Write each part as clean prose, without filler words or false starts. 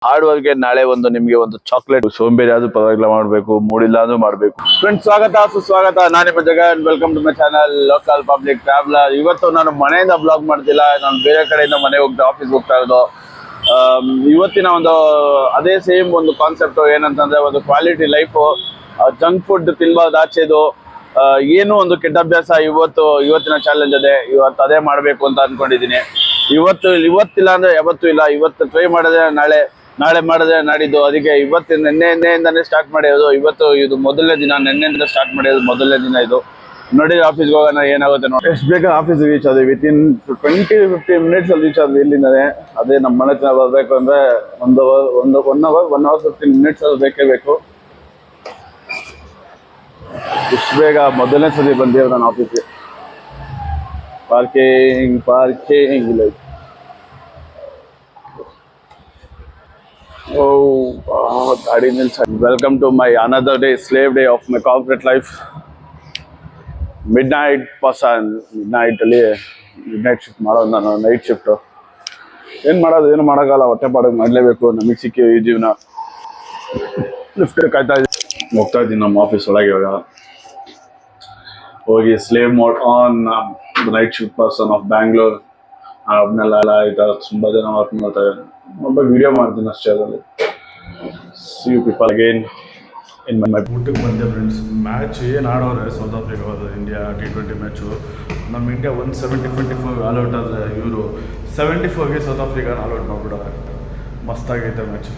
Hard ವರ್ಕ್ಗೆ ನಾಳೆ ಒಂದು ನಿಮ್ಗೆ ಒಂದು ಚಾಕ್ಲೇಟ್. ಸೋಂಬೇರಿ ಆದ್ರೂ ಪರವಾಗಿಲ್ಲ ಮಾಡ್ಬೇಕು, ಮೂಡಿಲ್ಲ ಆದ್ರೂ ಮಾಡ್ಬೇಕು. ಫ್ರೆಂಡ್ಸ್, ಸ್ವಾಗತ ಸುಸ್ವಾಗತ. ನಾನು ನಿಮ್ಮ Jagan. Welcome to my channel local public traveller. ಇವತ್ತು ನಾನು ಮನೆಯಿಂದ ಬ್ಲಾಗ್ ಮಾಡ್ತಿಲ್ಲ, ನಾನು ಬೇರೆ ಕಡೆಯಿಂದ ಮನೆಗೆ ಹೋಗ್ತಾ ಆಫೀಸ್ಗೆ ಹೋಗ್ತಾ ಇರೋದು. ಇವತ್ತಿನ ಒಂದು ಅದೇ ಸೇಮ್ ಒಂದು ಕಾನ್ಸೆಪ್ಟ್ ಏನಂತಂದ್ರೆ, ಒಂದು ಕ್ವಾಲಿಟಿ ಲೈಫು. ಜಂಕ್ ಫುಡ್ ತಿನ್ಬಾರ್ದು, ಆಚೆದು ಏನು ಒಂದು ಕೆಟ್ಟ ಅಭ್ಯಾಸ. ಇವತ್ತಿನ ಚಾಲೆಂಜ್ ಇವತ್ತು ಅದೇ ಮಾಡಬೇಕು ಅಂತ ಅನ್ಕೊಂಡಿದ್ದೀನಿ. ಇವತ್ತಿಲ್ಲ ಅಂದ್ರೆ ಯಾವತ್ತೂ ಇಲ್ಲ. ಇವತ್ತು ಟ್ರೈ ಮಾಡಿದ್ರೆ ನಾಳೆ ಮಾಡಿದ್ರೆ ನಾಡಿದ್ದು. ಅದಕ್ಕೆ ನಿನ್ನೆಯಿಂದಾನೇ ಸ್ಟಾರ್ಟ್ ಮಾಡಿರೋದು. ಇದು ಮೊದಲನೇ ದಿನ. ನಿನ್ನೆಯಿಂದ ಸ್ಟಾರ್ಟ್ ಮಾಡಿರೋದು ಮೊದಲನೇ ದಿನ ಇದು. ನೋಡಿ, ಆಫೀಸ್ಗೆ ಹೋಗೋಣ ಏನಾಗುತ್ತೆ ನೋಡಿ. ಎಷ್ಟು ಬೇಗ ಆಫೀಸ್ ರೀಚ್ ಆದ್ವಿ. ವಿತಿನ್ 20-15 ಮಿನಿಟ್ಸ್ ಅಲ್ಲಿ ರೀಚ್ ಆದ್ವಿ ಇಲ್ಲಿಂದಾನೆ. ಅದೇ ನಮ್ಮ ಮನೆ ಹತ್ರ ಬರಬೇಕು ಅಂದ್ರೆ ಒನ್ ಅವರ್ 15 ಮಿನಿಟ್ಸ್ ಅಲ್ಲಿ ಬೇಕೇ ಬೇಕು. ಇಷ್ಟು ಬೇಗ ಮೊದಲನೇ ಸತಿ ಬಂದಿರೋ ನಾನು ಆಫೀಸ್ಗೆ. ಪಾರ್ಕಿಂಗ್ ಇಲ್ಲ. ಗಾಡಿ ನಿಲ್ಸ. Welcome to my another day, slave day of my corporate life. Midnight shift ಮಾಡೋದು ನಾನು. ನೈಟ್ ಶಿಫ್ಟು ಏನು ಮಾಡೋಕ್ಕಾಗಲ್ಲ. ಹೊಟ್ಟೆ ಪಾಡಿಗೆ ಮಾಡಲೇಬೇಕು. ನಮಗೆ ಸಿಕ್ಕಿ ಈ ಜೀವನ. ಲಿಫ್ಟ್ ಕಾಯ್ತಾ ಹೋಗ್ತಾ ಇದ್ದೀನಿ ನಮ್ಮ ಆಫೀಸ್ ಒಳಗೆ. ಇವಾಗ ಹೋಗಿ slave mode on night shift person of Bangalore. ಅದನ್ನೆಲ್ಲ ಆಯ್ತಾ. ತುಂಬ ಜನ ವರ್ಕ್ ಮಾಡ್ತಾರೆ. ಒಬ್ಬ ವಿಡಿಯೋ ಮಾಡ್ತೀನಿ ಅಷ್ಟೇ. ಅದರಲ್ಲಿ see you people again in my. ಊಟಕ್ಕೆ ಬಂದೆ ಫ್ರೆಂಡ್ಸ್. ಮ್ಯಾಚ್ ಏನು ಆಡೋರೆ ಸೌತ್ ಆಫ್ರಿಕಾ ಅವರು ಇಂಡಿಯಾ T20 ಮ್ಯಾಚು. ನಮ್ಮ ಇಂಡಿಯಾ 174 ಆಲ್ಔಟ್ ಆದರೆ ಇವರು 74ಗೆ ಸೌತ್ ಆಫ್ರಿಕಾನ ಆಲ್ಔಟ್ ಮಾಡಿಬಿಡೋರೆ. ಮಸ್ತಾಗೈತೆ ಮ್ಯಾಚು.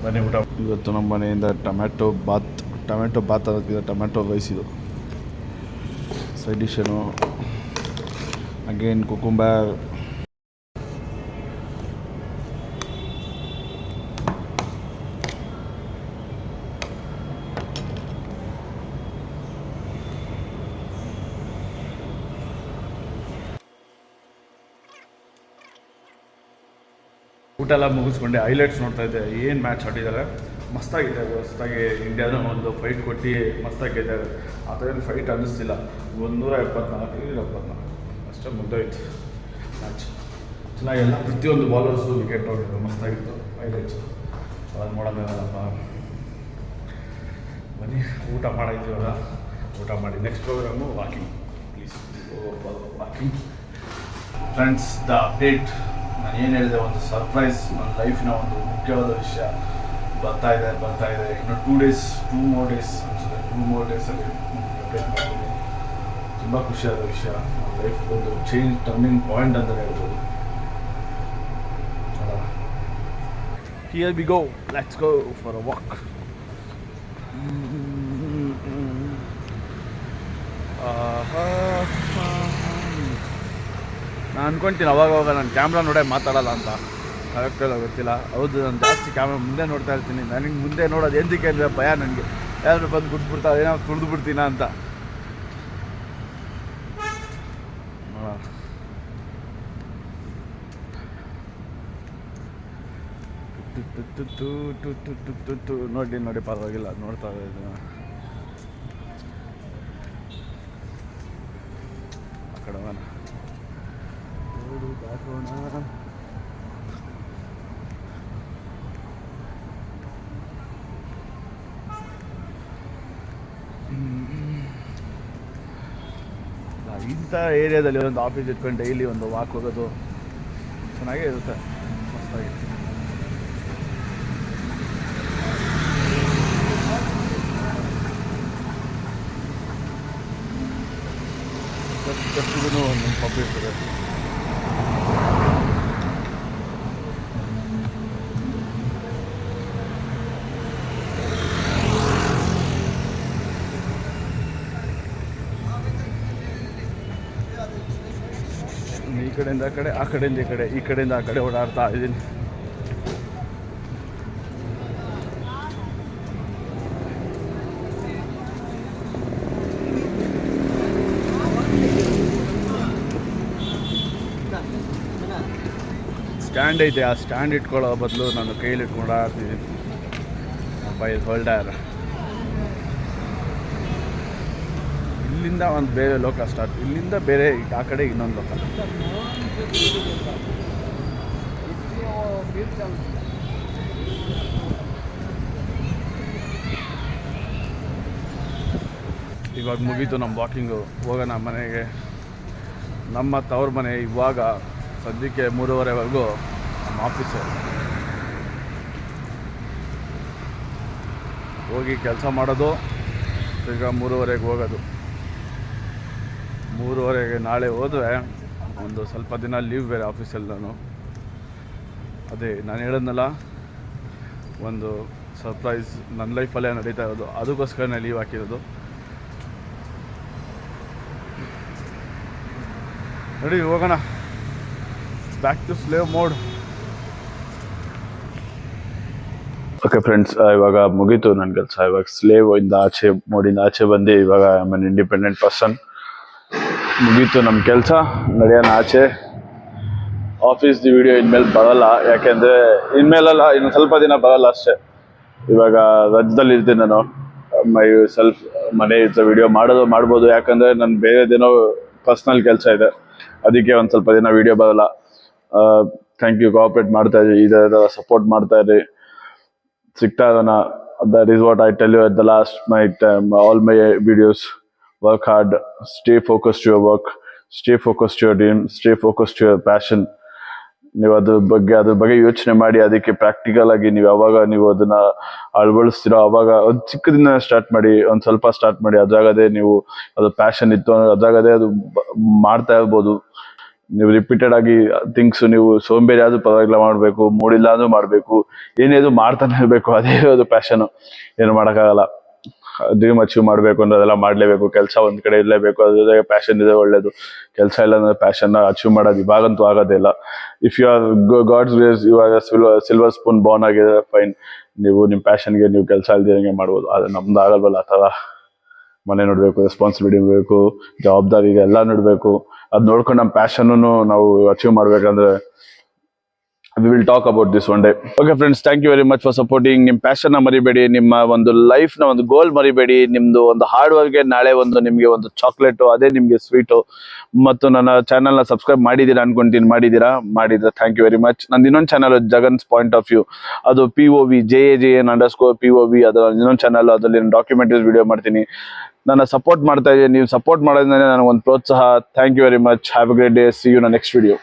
ಬನ್ನಿ ಊಟ. ಇವತ್ತು ನಮ್ಮ ಮನೆಯಿಂದ ಟೊಮ್ಯಾಟೊ ಬಾತ್ ಅದಕ್ಕಿದೆ. ಟೊಮ್ಯಾಟೊ ರೈಸ್ ಇದು ಸೈಡ್ ಡಿಶನು. Again cucumber. ಊಟ ಎಲ್ಲ ಮುಗಿಸ್ಕೊಂಡೆ ಹೈಲೈಟ್ಸ್ ನೋಡ್ತಾ ಇದ್ದೆ. ಏನು ಮ್ಯಾಚ್ ಆಡಿದ್ದಾರೆ, ಮಸ್ತಾಗಿದೆ. ಹೊಸ್ದಾಗಿ ಇಂಡಿಯಾದ ಒಂದು ಫೈಟ್ ಕೊಟ್ಟು ಮಸ್ತಾಗಿದೆ. ಆ ಥರ ಏನು ಫೈಟ್ ಅನ್ನಿಸ್ತಿಲ್ಲ. 174 ಅಷ್ಟೇ ಮುಗ್ದೋಯ್ತು ಮ್ಯಾಚ್. ಚೆನ್ನಾಗೆಲ್ಲ ಪ್ರತಿಯೊಂದು ಬಾಲರ್ಸು ವಿಕೆಟ್ ನೋಡಿದ್ರು. ಮಸ್ತಾಗಿತ್ತು ಹೈಲೈಟ್ಸು. ಅದು ನೋಡೋದಲ್ಲಪ್ಪ. ಬನ್ನಿ ಊಟ ಮಾಡಿದ್ದೀವಲ್ಲ, ಊಟ ಮಾಡಿ next programme walking. Please walking. Friends, the update. ನಾನು ಏನು ಹೇಳಿದೆ, ಒಂದು ಸರ್ಪ್ರೈಸ್. ನನ್ನ ಲೈಫಿನ ಒಂದು ಮುಖ್ಯವಾದ ವಿಷಯ ಬರ್ತಾ ಇದೆ. ಇನ್ನು 2 more days ಅನಿಸುತ್ತೆ. 2 more daysಲ್ಲಿ ಅಪ್ಡೇಟ್ ಮಾಡ್ತೀನಿ. ತುಂಬ ಖುಷಿಯಾದ ವಿಷಯ. ನನ್ನ ಲೈಫ್ ಒಂದು ಟರ್ನಿಂಗ್ ಪಾಯಿಂಟ್ ಅಂತ ಹೇಳ್ಬೋದು. Here we go. Let's go for a walk. ನಾನು ಅನ್ಕೊತೀನಿ ಅವಾಗ ನಾನು ಕ್ಯಾಮ್ರಾ ನೋಡೇ ಮಾತಾಡೋಲ್ಲ ಅಂತ. ಕರೆಕ್ಟೆಲ್ಲ ಗೊತ್ತಿಲ್ಲ. ಹೌದು, ನಾನು ಜಾಸ್ತಿ ಕ್ಯಾಮ್ರಾ ಮುಂದೆ ನೋಡ್ತಾ ಇರ್ತೀನಿ. ನನಗೆ ಮುಂದೆ ನೋಡೋದು ಎಂದಕ್ಕೆ ಅಂದರೆ ಭಯ. ನನಗೆ ಯಾರು ಬಂದು ಬಿಟ್ಬಿಡ್ತಾರೆ, ಏನೋ ತುಳಿದು ಬಿಡ್ತೀನ ಅಂತ. ನೋಡಿ ಪರವಾಗಿಲ್ಲ, ನೋಡ್ತಾ ಇದ್ದೀನಿ. ಆ ಕಡೆ ಇಂಥ ಏರಿಯಾದಲ್ಲಿ ಒಂದು ಆಫೀಸ್ ಇಟ್ಕೊಂಡು ಡೈಲಿ ಒಂದು ವಾಕ್ ಹೋಗೋದು ಚೆನ್ನಾಗೇ ಇರುತ್ತೆ. ಮಸ್ತಾಗಿತ್ತು. ಪ್ರತಿಯೊಂದು ಒಂದು ಪಬ್ ಇರ್ತದೆ. ಈ ಕಡೆಯಿಂದ ಆ ಕಡೆ, ಆ ಕಡೆಯಿಂದ ಈ ಕಡೆ, ಈ ಕಡೆಯಿಂದ ಆ ಕಡೆ ಓಡಾಡ್ತಾ ಇದ್ದೀನಿ. ಸ್ಟ್ಯಾಂಡ್ ಐತೆ. ಆ ಸ್ಟ್ಯಾಂಡ್ ಇಟ್ಕೊಳ್ಳೋ ಬದಲು ನಾನು ಕೈಯಲ್ಲಿ ಇಟ್ಕೊಂಡು ಆಡ್ತಿದ್ದೀನಿ. Mobile holder. ಇಲ್ಲಿಂದ ಒಂದು ಬೇರೆ ಲೋಕ ಸ್ಟಾರ್ಟ್. ಇಲ್ಲಿಂದ ಬೇರೆ ಆ ಕಡೆ ಇನ್ನೊಂದು ಲೋಕ. ಇವಾಗ ಮುಗೀತು ನಮ್ಮ ವಾಕಿಂಗು, ಹೋಗೋಣ ಮನೆಗೆ. ನಮ್ಮ ತವ್ರ ಮನೆ ಇವಾಗ ಸದ್ಯಕ್ಕೆ 3:30ವರೆಗೂ ನಮ್ಮ ಆಫೀಸು. ಹೋಗಿ ಕೆಲಸ ಮಾಡೋದು, ಈಗ 3:30ಗೆ ಹೋಗೋದು. 3:30ಗೆ ನಾಳೆ ಹೋದರೆ ಒಂದು ಸ್ವಲ್ಪ ದಿನ ಲೀವ್ ಬೇರೆ ಆಫೀಸಲ್ಲಿ. ಅದೇ ನಾನು ಹೇಳಿದ್ನಲ್ಲ, ಒಂದು ಸರ್ಪ್ರೈಸ್ ನನ್ನ ಲೈಫಲ್ಲೇ ನಡೀತಾ ಇರೋದು, ಅದಕ್ಕೋಸ್ಕರನೇ ಲೀವ್ ಹಾಕಿರೋದು. ನಡಿ ಹೋಗೋಣ, back to slave mode. Okay friends, ಇವಾಗ ಮುಗೀತು ನನ್ನ ಕೆಲಸ. ಇವಾಗ ಸ್ಲೇವ್ ಇಂದ ಆಚೆ, ಮೋಡಿಂದ ಆಚೆ ಬಂದು ಇವಾಗ I am an independent person. ಮುಗೀತು ನಮ್ಮ ಕೆಲಸ, ನಡೆಯೋಣ ಆಚೆ. ಆಫೀಸ್ದು ವಿಡಿಯೋ ಇನ್ಮೇಲೆ ಬರೋಲ್ಲ, ಯಾಕೆಂದರೆ ಇನ್ಮೇಲಲ್ಲ, ಇನ್ನು ಸ್ವಲ್ಪ ದಿನ ಬರೋಲ್ಲ ಅಷ್ಟೇ. ಇವಾಗ ರಜದಲ್ಲಿ ಇರ್ತೀನಿ ನಾನು. ಮೈ ಸೆಲ್ಫ್ ಮನೆ ಇರ್ತ ವಿಡಿಯೋ ಮಾಡ್ಬೋದು, ಯಾಕಂದರೆ ನನ್ನ ಬೇರೆದೇನೋ ಪರ್ಸ್ನಲ್ ಕೆಲಸ ಇದೆ, ಅದಕ್ಕೆ ಒಂದು ಸ್ವಲ್ಪ ದಿನ ವಿಡಿಯೋ ಬರೋಲ್ಲ. ಥ್ಯಾಂಕ್ ಯು, ಕೋಆಪ್ರೇಟ್ ಮಾಡ್ತಾ ಇರಿ, ಇದರ ಸಪೋರ್ಟ್ ಮಾಡ್ತಾ ಇರಿ, ಸಿಗ್ತಾ ಇರೋಣ. That is what I tell you at the last my time. All my videos, work hard, stay focus to your work, stay focus to your dream, stay focus to your passion. ನೀವು ಅದ್ರ ಬಗ್ಗೆ ಯೋಚನೆ ಮಾಡಿ, ಅದಕ್ಕೆ practical ಆಗಿ ನೀವು ಯಾವಾಗ ನೀವು ಅದನ್ನ ಅಳವಡಿಸ್ತೀರೋ ಅವಾಗ ಒಂದು ಚಿಕ್ಕದಿಂದ ಸ್ಟಾರ್ಟ್ ಮಾಡಿ, ಒಂದು ಸ್ವಲ್ಪ ಸ್ಟಾರ್ಟ್ ಮಾಡಿ. ಅದ್ರಾಗದೇ ನೀವು ಅದು ಪ್ಯಾಷನ್ ಇತ್ತು ಅಂದ್ರೆ ಅದ್ರಾಗದೇ ಅದು ಮಾಡ್ತಾ ಇರ್ಬೋದು. ನೀವು ರಿಪೀಟೆಡ್ ಆಗಿ ಥಿಂಗ್ಸ್, ನೀವು ಸೋಂಬೇರಿ ಆದ್ರೂ ಪರವಾಗಿಲ್ಲ ಮಾಡಬೇಕು, ಮೂಡಿಲ್ಲ ಅಂದ್ರೂ ಮಾಡಬೇಕು, ಏನೇದು ಮಾಡ್ತಾನೆ ಇರಬೇಕು, ಅದೇ ಅದು ಪ್ಯಾಷನು. ಏನು ಮಾಡೋಕ್ಕಾಗಲ್ಲ. ಡ್ರೀಮ್ ಅಚೀವ್ ಮಾಡಬೇಕು ಅಂದ್ರೆ ಅದೆಲ್ಲ ಮಾಡಲೇಬೇಕು. ಕೆಲಸ ಒಂದು ಕಡೆ ಇರಲೇಬೇಕು, ಅದ್ರ ಪ್ಯಾಷನ್ ಇದೆ ಒಳ್ಳೇದು. ಕೆಲಸ ಇಲ್ಲ ಅಂದ್ರೆ ಪ್ಯಾಷನ್ನ ಅಚೀವ್ ಮಾಡೋದು ಇವಾಗಂತೂ ಆಗೋದೇ ಇಲ್ಲ. If you are God's grace, you are silver spoon born ಆಗಿದೆ, ಫೈನ್. ನೀವು ನಿಮ್ಮ ಪ್ಯಾಷನ್ಗೆ ನೀವು ಕೆಲಸ ಇಲ್ದಿರಂಗೆ ಮಾಡ್ಬೋದು. ಆದರೆ ನಮ್ದು ಆಗಲ್ವಲ್ಲ ಆ ಥರ. ಮನೆ ನೋಡಬೇಕು, ರೆಸ್ಪಾನ್ಸಿಬಿಲಿಟಿ ನೋಡಬೇಕು, ಜವಾಬ್ದಾರಿ ಇದೆ, ಎಲ್ಲ ನೋಡಬೇಕು. ಅದು ನೋಡ್ಕೊಂಡು ನಮ್ಮ ಪ್ಯಾಷನ್ನು ನಾವು ಅಚೀವ್ ಮಾಡ್ಬೇಕಂದ್ರೆ we will talk about this one day. Okay friends, thank you very much for supporting. ನಿಮ್ಮ ಪ್ಯಾಷನ್ ನ ಮರಿಬೇಡಿ, ನಿಮ್ಮ ಒಂದು ಲೈಫ್ ನ ಒಂದು ಗೋಲ್ ಮರಿಬೇಡಿ. ನಿಮ್ದು ಒಂದು ಹಾರ್ಡ್ ವರ್ಕ್ ನಾಳೆ ಒಂದು ನಿಮ್ಗೆ ಒಂದು ಚಾಕ್ಲೇಟ್, ಅದೇ ನಿಮ್ಗೆ ಸ್ವೀಟು. ಮತ್ತು ನನ್ನ ಚಾನಲ್ ನ ಸಬ್ಸ್ಕ್ರೈಬ್ ಮಾಡಿದ್ದೀರಾ ಅನ್ಕೊಂತೀನಿ. ಮಾಡಿದ್ರೆ ಥ್ಯಾಂಕ್ ಯು ವೆರಿ ಮಚ್. ನಂದು ಇನ್ನೊಂದು ಚಾನಲ್ ಜಗನ್ಸ್ ಪಾಯಿಂಟ್ ಆಫ್ ವ್ಯೂ, ಅದು POV JAJN_POV, ಅದರ ಇನ್ನೊಂದು ಚಾನಲ್. ಅದರಲ್ಲಿ ಡಾಕ್ಯುಮೆಂಟರೀಸ್ ವಿಡಿಯೋ ಮಾಡ್ತೀನಿ. ನನ್ನ ಸಪೋರ್ಟ್ ಮಾಡ್ತಾ ಇದ್ದೀನಿ. ನೀವು ಸಪೋರ್ಟ್ ಮಾಡೋದ್ರಿಂದ ನನಗೆ ಒಂದು ಪ್ರೋತ್ಸಾಹ. Thank you very much. Have a great day. See you in next video.